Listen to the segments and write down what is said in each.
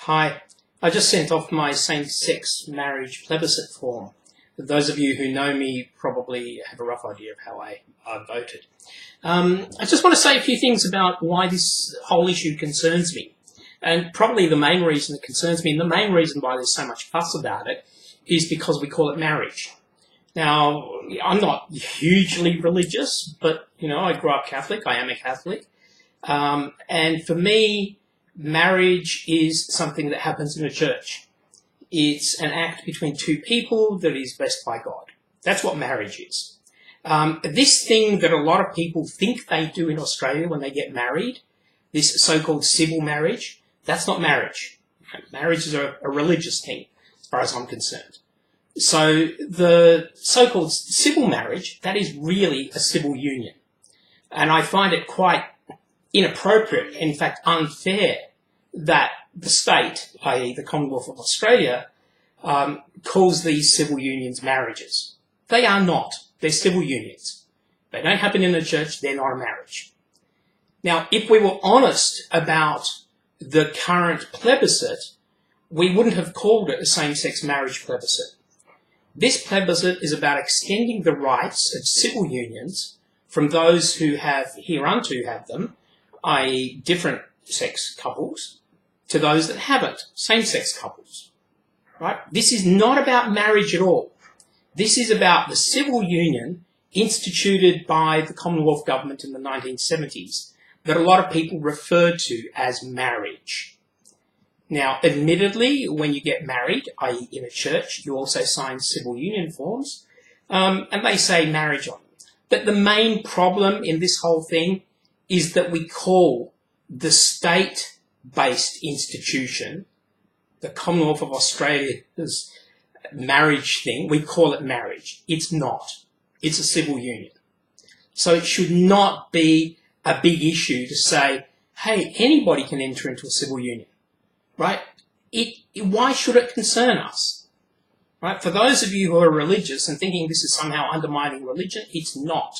Hi, I just sent off my same-sex marriage plebiscite form. Those of you who know me probably have a rough idea of how I voted. I just want to say a few things about why this whole issue concerns me. And probably the main reason it concerns me, and the main reason why there's so much fuss about it, is because we call it marriage. Now, I'm not hugely religious, but, I grew up Catholic. I am a Catholic. And for me, marriage is something that happens in a church. It's an act between two people that is blessed by God. That's what marriage is. This thing that a lot of people think they do in Australia when they get married, this so-called civil marriage, that's not marriage. Marriage is a religious thing, as far as I'm concerned. So the so-called civil marriage, that is really a civil union. And I find it quite inappropriate, in fact unfair, that the state, i.e. the Commonwealth of Australia, calls these civil unions marriages. They are not. They're civil unions. They don't happen in the church. They're not a marriage. Now, if we were honest about the current plebiscite, we wouldn't have called it a same-sex marriage plebiscite. This plebiscite is about extending the rights of civil unions from those who have hereunto had them, i.e. different sex couples, to those that haven't, same-sex couples. Right? This is not about marriage at all. This is about the civil union instituted by the Commonwealth government in the 1970s that a lot of people refer to as marriage. Now, admittedly, when you get married, i.e. in a church, you also sign civil union forms, and they say marriage on them. But the main problem in this whole thing is that we call the state-based institution, the Commonwealth of Australia's marriage thing, we call it marriage. It's not. It's a civil union. So it should not be a big issue to say, hey, anybody can enter into a civil union, right? Why should it concern us? Right? For those of you who are religious and thinking this is somehow undermining religion, it's not.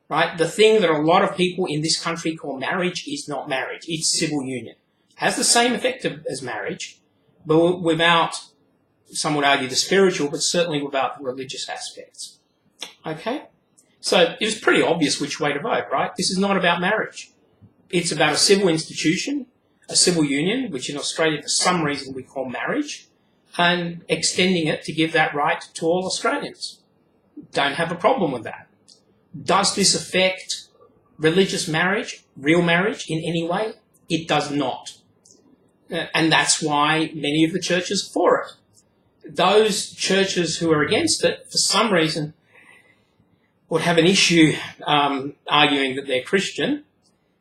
Right? The thing that a lot of people in this country call marriage is not marriage. It's civil union. It has the same effect as marriage, but without, some would argue, the spiritual, but certainly without the religious aspects. Okay? So it was pretty obvious which way to vote, right? This is not about marriage. It's about a civil institution, a civil union, which in Australia for some reason we call marriage, and extending it to give that right to all Australians. Don't have a problem with that. Does this affect religious marriage, real marriage, in any way? It does not. And that's why many of the churches are for it. Those churches who are against it, for some reason, would have an issue arguing that they're Christian,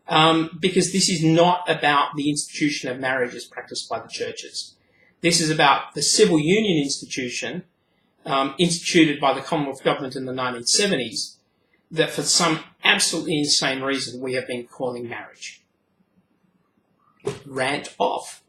because this is not about the institution of marriage as practiced by the churches. This is about the civil union institution instituted by the Commonwealth government in the 1970s, that for some absolutely insane reason we have been calling marriage. Rant off.